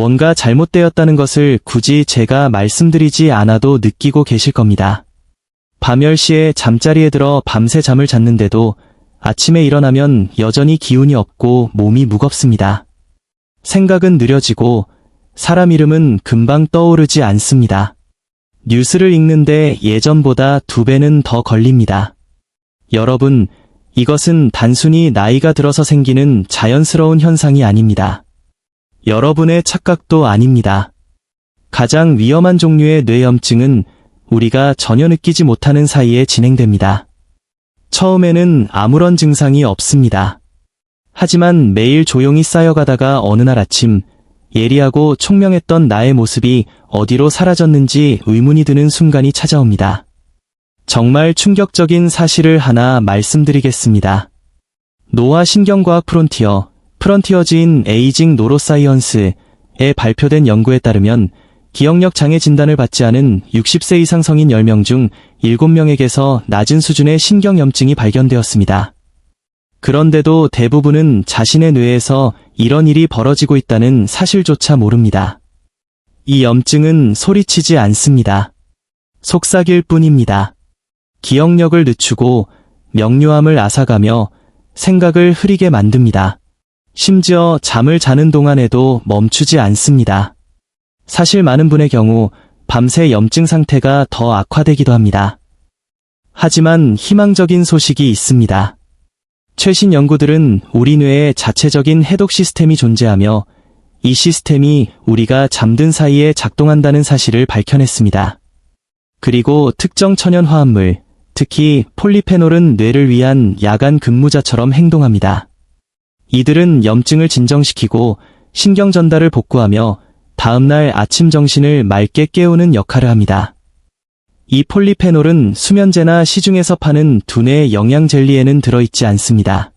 뭔가 잘못되었다는 것을 굳이 제가 말씀드리지 않아도 느끼고 계실 겁니다. 밤 10시에 잠자리에 들어 밤새 잠을 잤는데도 아침에 일어나면 여전히 기운이 없고 몸이 무겁습니다. 생각은 느려지고 사람 이름은 금방 떠오르지 않습니다. 뉴스를 읽는데 예전보다 2배는 더 걸립니다. 여러분, 이것은 단순히 나이가 들어서 생기는 자연스러운 현상이 아닙니다. 여러분의 착각도 아닙니다. 가장 위험한 종류의 뇌염증은 우리가 전혀 느끼지 못하는 사이에 진행됩니다. 처음에는 아무런 증상이 없습니다. 하지만 매일 조용히 쌓여가다가 어느 날 아침 예리하고 총명했던 나의 모습이 어디로 사라졌는지 의문이 드는 순간이 찾아옵니다. 정말 충격적인 사실을 하나 말씀드리겠습니다. 노화 신경과학 프론티어즈인 에이징 노로사이언스에 발표된 연구에 따르면 기억력 장애 진단을 받지 않은 60세 이상 성인 10명 중 7명에게서 낮은 수준의 신경염증이 발견되었습니다. 그런데도 대부분은 자신의 뇌에서 이런 일이 벌어지고 있다는 사실조차 모릅니다. 이 염증은 소리치지 않습니다. 속삭일 뿐입니다. 기억력을 늦추고 명료함을 앗아가며 생각을 흐리게 만듭니다. 심지어 잠을 자는 동안에도 멈추지 않습니다. 사실 많은 분의 경우 밤새 염증 상태가 더 악화되기도 합니다. 하지만 희망적인 소식이 있습니다. 최신 연구들은 우리 뇌에 자체적인 해독 시스템이 존재하며 이 시스템이 우리가 잠든 사이에 작동한다는 사실을 밝혀냈습니다. 그리고 특정 천연 화합물, 특히 폴리페놀은 뇌를 위한 야간 근무자처럼 행동합니다. 이들은 염증을 진정시키고 신경 전달을 복구하며 다음날 아침 정신을 맑게 깨우는 역할을 합니다. 이 폴리페놀은 수면제나 시중에서 파는 두뇌 영양 젤리에는 들어있지 않습니다.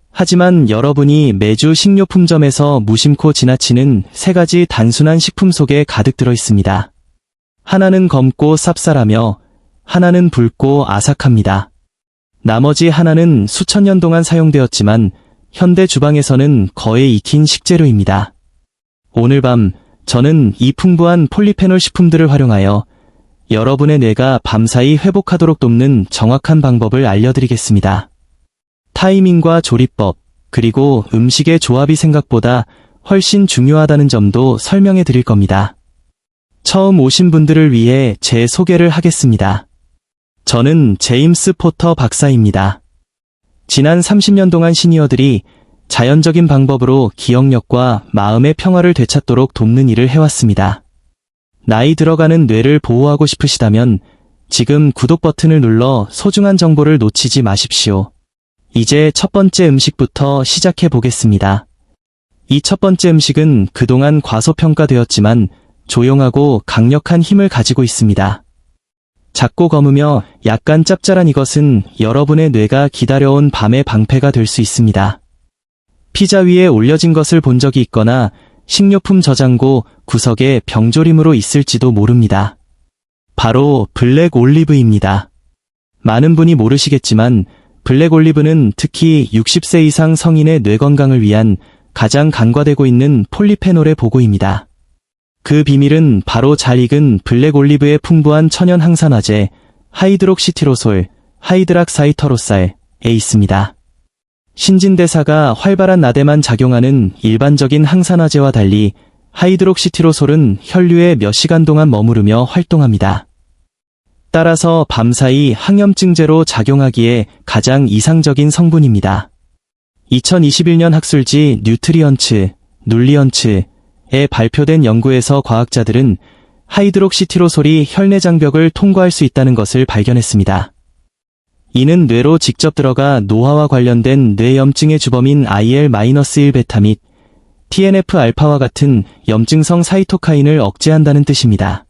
하지만 여러분이 매주 식료품점에서 무심코 지나치는 3가지 단순한 식품 속에 가득 들어있습니다. 하나는 검고 쌉쌀하며 하나는 붉고 아삭합니다. 나머지 하나는 수천 년 동안 사용되었지만 현대 주방에서는 거의 익힌 식재료입니다. 오늘 밤 저는 이 풍부한 폴리페놀 식품들을 활용하여 여러분의 뇌가 밤사이 회복하도록 돕는 정확한 방법을 알려드리겠습니다. 타이밍과 조리법, 그리고 음식의 조합이 생각보다 훨씬 중요하다는 점도 설명해 드릴 겁니다. 처음 오신 분들을 위해 제 소개를 하겠습니다. 저는 제임스 포터 박사입니다. 지난 30년 동안 시니어들이 자연적인 방법으로 기억력과 마음의 평화를 되찾도록 돕는 일을 해왔습니다. 나이 들어가는 뇌를 보호하고 싶으시다면 지금 구독 버튼을 눌러 소중한 정보를 놓치지 마십시오. 이제 첫 번째 음식부터 시작해 보겠습니다. 이 첫 번째 음식은 그동안 과소평가되었지만 조용하고 강력한 힘을 가지고 있습니다. 작고 검으며 약간 짭짤한 이것은 여러분의 뇌가 기다려온 밤의 방패가 될 수 있습니다. 피자 위에 올려진 것을 본 적이 있거나 식료품 저장고 구석에 병조림으로 있을지도 모릅니다. 바로 블랙 올리브입니다. 많은 분이 모르시겠지만 블랙 올리브는 특히 60세 이상 성인의 뇌 건강을 위한 가장 간과되고 있는 폴리페놀의 보고입니다. 그 비밀은 바로 잘 익은 블랙 올리브의 풍부한 천연 항산화제 하이드록시티로솔, 하이드락사이터로살에 있습니다. 신진대사가 활발한 나대만 작용하는 일반적인 항산화제와 달리 하이드록시티로솔은 혈류에 몇 시간 동안 머무르며 활동합니다. 따라서 밤사이 항염증제로 작용하기에 가장 이상적인 성분입니다. 2021년 학술지 눌리언츠에 발표된 연구에서 과학자들은 하이드록시티로솔이 혈내 장벽을 통과할 수 있다는 것을 발견했습니다. 이는 뇌로 직접 들어가 노화와 관련된 뇌염증의 주범인 IL-1베타 및 TNF-알파와 같은 염증성 사이토카인을 억제한다는 뜻입니다.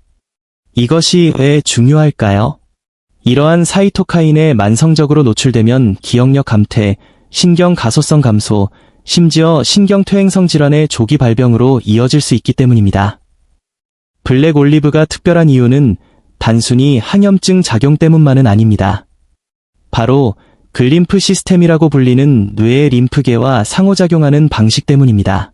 이것이 왜 중요할까요? 이러한 사이토카인에 만성적으로 노출되면 기억력 감퇴, 신경 가소성 감소, 심지어 신경퇴행성 질환의 조기 발병으로 이어질 수 있기 때문입니다. 블랙 올리브가 특별한 이유는 단순히 항염증 작용 때문만은 아닙니다. 바로 글림프 시스템이라고 불리는 뇌의 림프계와 상호작용하는 방식 때문입니다.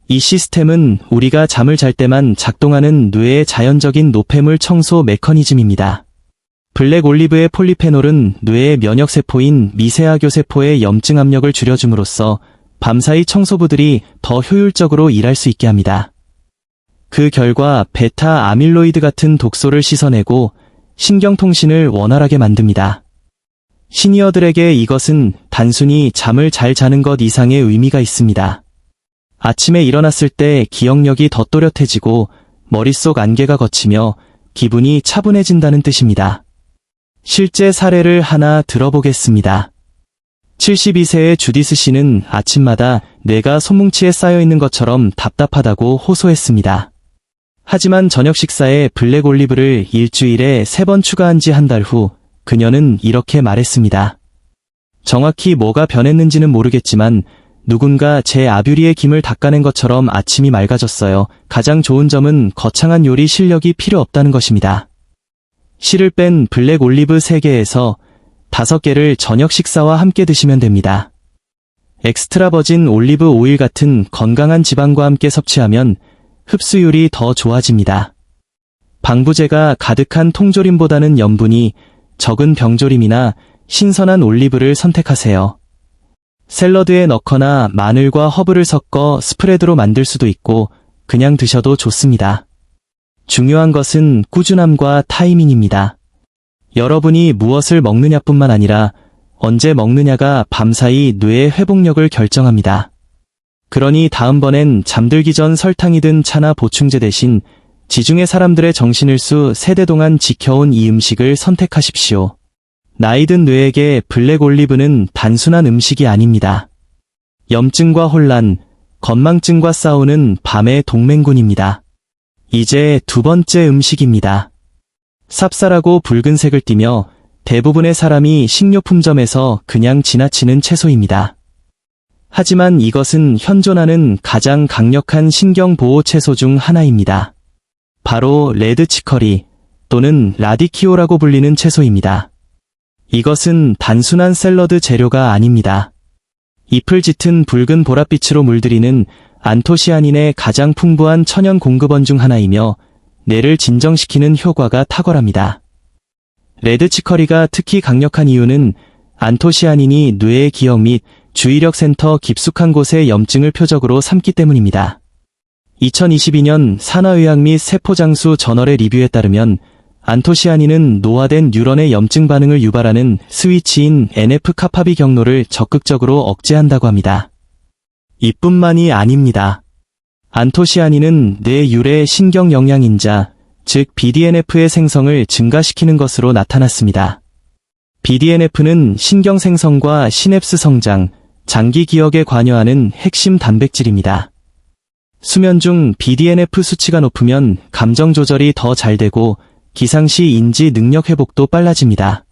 이 시스템은 우리가 잠을 잘 때만 작동하는 뇌의 자연적인 노폐물 청소 메커니즘입니다. 블랙 올리브의 폴리페놀은 뇌의 면역세포인 미세하교세포의 염증 압력을 줄여줌으로써 밤사이 청소부들이 더 효율적으로 일할 수 있게 합니다. 그 결과 베타 아밀로이드 같은 독소를 씻어내고 신경통신을 원활하게 만듭니다. 시니어들에게 이것은 단순히 잠을 잘 자는 것 이상의 의미가 있습니다. 아침에 일어났을 때 기억력이 더 또렷해지고 머릿속 안개가 걷히며 기분이 차분해진다는 뜻입니다. 실제 사례를 하나 들어보겠습니다. 72세의 주디스 씨는 아침마다 뇌가 손뭉치에 쌓여있는 것처럼 답답하다고 호소했습니다. 하지만 저녁 식사에 블랙 올리브를 일주일에 3번 추가한 지 한 달 후 그녀는 이렇게 말했습니다. 정확히 뭐가 변했는지는 모르겠지만 누군가 제 아뷰리의 김을 닦아낸 것처럼 아침이 맑아졌어요. 가장 좋은 점은 거창한 요리 실력이 필요 없다는 것입니다. 씨를 뺀 블랙 올리브 3개에서 5개를 저녁 식사와 함께 드시면 됩니다. 엑스트라 버진 올리브 오일 같은 건강한 지방과 함께 섭취하면 흡수율이 더 좋아집니다. 방부제가 가득한 통조림보다는 염분이 적은 병조림이나 신선한 올리브를 선택하세요. 샐러드에 넣거나 마늘과 허브를 섞어 스프레드로 만들 수도 있고 그냥 드셔도 좋습니다. 중요한 것은 꾸준함과 타이밍입니다. 여러분이 무엇을 먹느냐뿐만 아니라 언제 먹느냐가 밤사이 뇌의 회복력을 결정합니다. 그러니 다음번엔 잠들기 전 설탕이 든 차나 보충제 대신 지중해 사람들의 정신을수 세대 동안 지켜온 이 음식을 선택하십시오. 나이든 뇌에게 블랙 올리브는 단순한 음식이 아닙니다. 염증과 혼란, 건망증과 싸우는 밤의 동맹군입니다. 이제 2번째 음식입니다. 삽쌀하고 붉은색을 띠며 대부분의 사람이 식료품점에서 그냥 지나치는 채소입니다. 하지만 이것은 현존하는 가장 강력한 신경보호 채소 중 하나입니다. 바로 레드 치커리 또는 라디키오라고 불리는 채소입니다. 이것은 단순한 샐러드 재료가 아닙니다. 잎을 짙은 붉은 보랏빛으로 물들이는 안토시아닌의 가장 풍부한 천연 공급원 중 하나이며 뇌를 진정시키는 효과가 탁월합니다. 레드 치커리가 특히 강력한 이유는 안토시아닌이 뇌의 기억 및 주의력 센터 깊숙한 곳의 염증을 표적으로 삼기 때문입니다. 2022년 산화의학 및 세포장수 저널의 리뷰에 따르면 안토시아닌은 노화된 뉴런의 염증 반응을 유발하는 스위치인 NF-카파비 경로를 적극적으로 억제한다고 합니다. 이뿐만이 아닙니다. 안토시아닌은 뇌 유래 신경 영양인자, 즉 BDNF의 생성을 증가시키는 것으로 나타났습니다. BDNF는 신경 생성과 시냅스 성장, 장기 기억에 관여하는 핵심 단백질입니다. 수면 중 BDNF 수치가 높으면 감정 조절이 더 잘 되고 기상시 인지 능력 회복도 빨라집니다.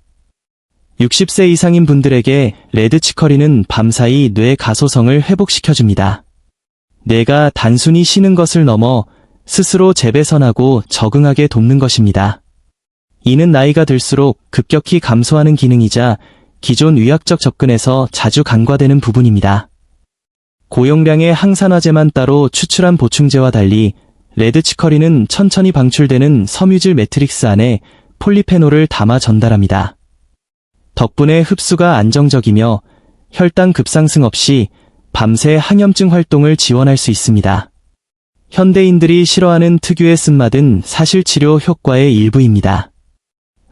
60세 이상인 분들에게 레드 치커리는 밤사이 뇌 가소성을 회복시켜줍니다. 뇌가 단순히 쉬는 것을 넘어 스스로 재배선하고 적응하게 돕는 것입니다. 이는 나이가 들수록 급격히 감소하는 기능이자 기존 의학적 접근에서 자주 간과되는 부분입니다. 고용량의 항산화제만 따로 추출한 보충제와 달리 레드 치커리는 천천히 방출되는 섬유질 매트릭스 안에 폴리페놀을 담아 전달합니다. 덕분에 흡수가 안정적이며 혈당 급상승 없이 밤새 항염증 활동을 지원할 수 있습니다. 현대인들이 싫어하는 특유의 쓴맛은 사실 치료 효과의 일부입니다.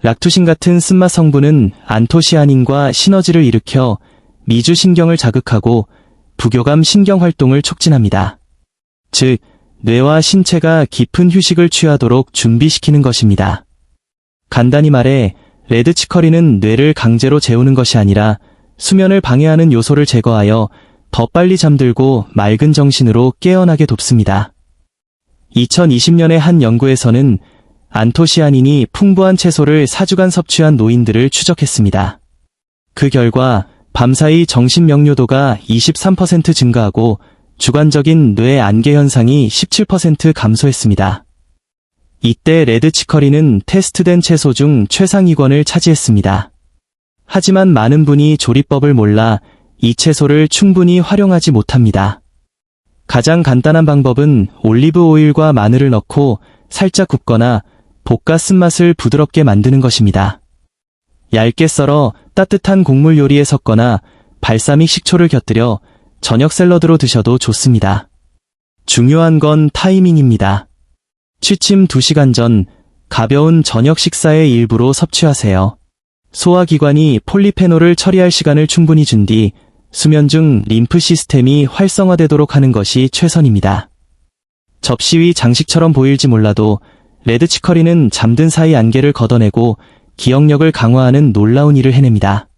락투신 같은 쓴맛 성분은 안토시아닌과 시너지를 일으켜 미주신경을 자극하고 부교감 신경 활동을 촉진합니다. 즉, 뇌와 신체가 깊은 휴식을 취하도록 준비시키는 것입니다. 간단히 말해 레드 치커리는 뇌를 강제로 재우는 것이 아니라 수면을 방해하는 요소를 제거하여 더 빨리 잠들고 맑은 정신으로 깨어나게 돕습니다. 2020년의 한 연구에서는 안토시아닌이 풍부한 채소를 4주간 섭취한 노인들을 추적했습니다. 그 결과 밤사이 정신 명료도가 23% 증가하고 주관적인 뇌 안개 현상이 17% 감소했습니다. 이때 레드 치커리는 테스트된 채소 중 최상위권을 차지했습니다. 하지만 많은 분이 조리법을 몰라 이 채소를 충분히 활용하지 못합니다. 가장 간단한 방법은 올리브 오일과 마늘을 넣고 살짝 굽거나 볶아 쓴맛을 부드럽게 만드는 것입니다. 얇게 썰어 따뜻한 국물 요리에 섞거나 발사믹 식초를 곁들여 저녁 샐러드로 드셔도 좋습니다. 중요한 건 타이밍입니다. 취침 2시간 전 가벼운 저녁 식사의 일부로 섭취하세요. 소화기관이 폴리페놀을 처리할 시간을 충분히 준 뒤 수면 중 림프 시스템이 활성화되도록 하는 것이 최선입니다. 접시 위 장식처럼 보일지 몰라도 레드치커리는 잠든 사이 안개를 걷어내고 기억력을 강화하는 놀라운 일을 해냅니다.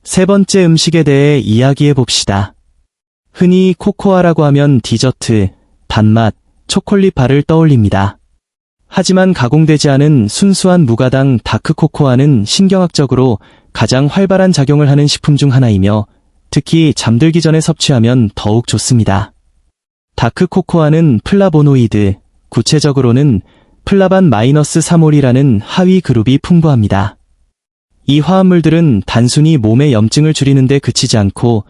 세 번째 음식에 대해 이야기해 봅시다. 흔히 코코아라고 하면 디저트, 단맛, 초콜릿 바를 떠올립니다. 하지만 가공되지 않은 순수한 무가당 다크 코코아는 신경학적으로 가장 활발한 작용을 하는 식품 중 하나이며 특히 잠들기 전에 섭취하면 더욱 좋습니다. 다크 코코아는 플라보노이드, 구체적으로는 플라반-3올이라는 하위 그룹이 풍부합니다. 이 화합물들은 단순히 몸의 염증을 줄이는 데 그치지 않고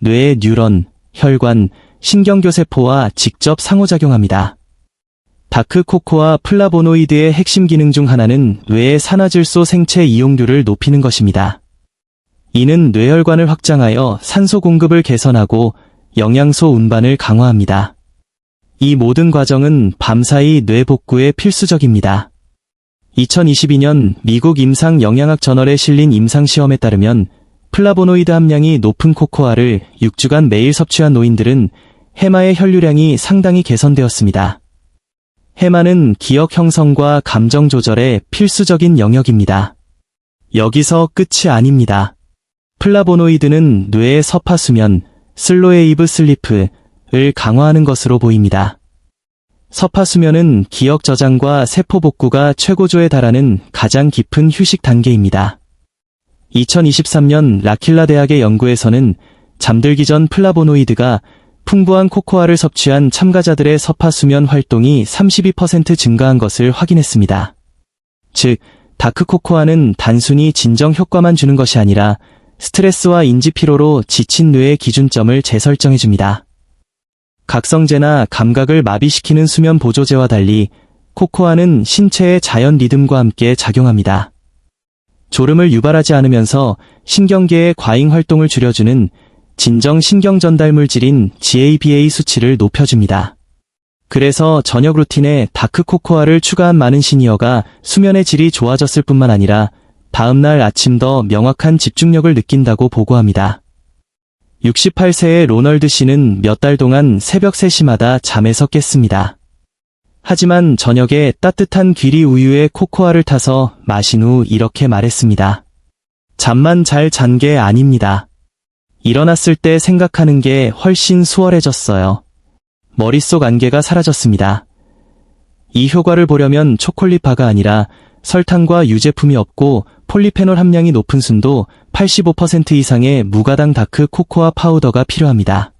뇌의 뉴런, 혈관, 신경교세포와 직접 상호작용합니다. 다크 코코아 플라보노이드의 핵심 기능 중 하나는 뇌의 산화질소 생체 이용률을 높이는 것입니다. 이는 뇌혈관을 확장하여 산소 공급을 개선하고 영양소 운반을 강화합니다. 이 모든 과정은 밤사이 뇌 복구에 필수적입니다. 2022년 미국 임상영양학 저널에 실린 임상시험에 따르면 플라보노이드 함량이 높은 코코아를 6주간 매일 섭취한 노인들은 해마의 혈류량이 상당히 개선되었습니다. 해마는 기억 형성과 감정 조절에 필수적인 영역입니다. 여기서 끝이 아닙니다. 플라보노이드는 뇌의 서파수면, 슬로웨이브 슬리프를 강화하는 것으로 보입니다. 서파수면은 기억 저장과 세포 복구가 최고조에 달하는 가장 깊은 휴식 단계입니다. 2023년 라킬라 대학의 연구에서는 잠들기 전 플라보노이드가 풍부한 코코아를 섭취한 참가자들의 서파수면 활동이 32% 증가한 것을 확인했습니다. 즉, 다크 코코아는 단순히 진정 효과만 주는 것이 아니라 스트레스와 인지 피로로 지친 뇌의 기준점을 재설정해줍니다. 각성제나 감각을 마비시키는 수면 보조제와 달리 코코아는 신체의 자연 리듬과 함께 작용합니다. 졸음을 유발하지 않으면서 신경계의 과잉 활동을 줄여주는 진정 신경 전달 물질인 GABA 수치를 높여줍니다. 그래서 저녁 루틴에 다크 코코아를 추가한 많은 시니어가 수면의 질이 좋아졌을 뿐만 아니라 다음날 아침 더 명확한 집중력을 느낀다고 보고합니다. 68세의 로널드 씨는 몇 달 동안 새벽 3시마다 잠에서 깼습니다. 하지만 저녁에 따뜻한 귀리 우유에 코코아를 타서 마신 후 이렇게 말했습니다. 잠만 잘 잔 게 아닙니다. 일어났을 때 생각하는 게 훨씬 수월해졌어요. 머릿속 안개가 사라졌습니다. 이 효과를 보려면 초콜릿 바가 아니라 설탕과 유제품이 없고 폴리페놀 함량이 높은 순도 85% 이상의 무가당 다크 코코아 파우더가 필요합니다.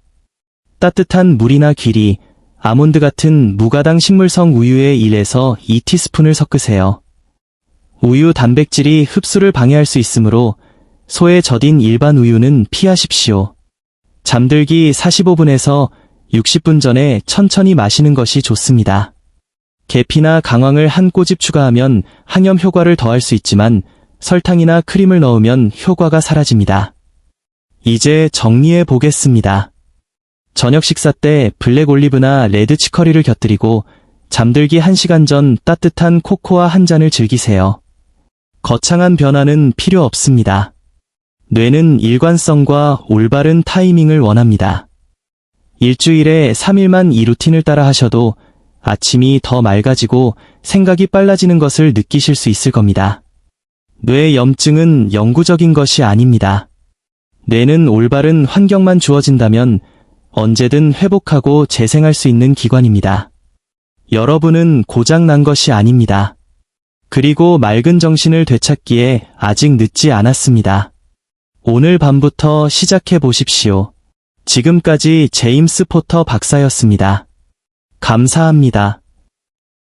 따뜻한 물이나 귀리, 아몬드 같은 무가당 식물성 우유에 1에서 2티스푼을 섞으세요. 우유 단백질이 흡수를 방해할 수 있으므로 소에 젖인 일반 우유는 피하십시오. 잠들기 45분에서 60분 전에 천천히 마시는 것이 좋습니다. 계피나 강황을 한 꼬집 추가하면 항염 효과를 더할 수 있지만 설탕이나 크림을 넣으면 효과가 사라집니다. 이제 정리해 보겠습니다. 저녁 식사 때 블랙 올리브나 레드 치커리를 곁들이고 잠들기 1시간 전 따뜻한 코코아 한 잔을 즐기세요. 거창한 변화는 필요 없습니다. 뇌는 일관성과 올바른 타이밍을 원합니다. 일주일에 3일만 이 루틴을 따라 하셔도 아침이 더 맑아지고 생각이 빨라지는 것을 느끼실 수 있을 겁니다. 뇌 염증은 영구적인 것이 아닙니다. 뇌는 올바른 환경만 주어진다면 언제든 회복하고 재생할 수 있는 기관입니다. 여러분은 고장난 것이 아닙니다. 그리고 맑은 정신을 되찾기에 아직 늦지 않았습니다. 오늘 밤부터 시작해 보십시오. 지금까지 제임스 포터 박사였습니다. 감사합니다.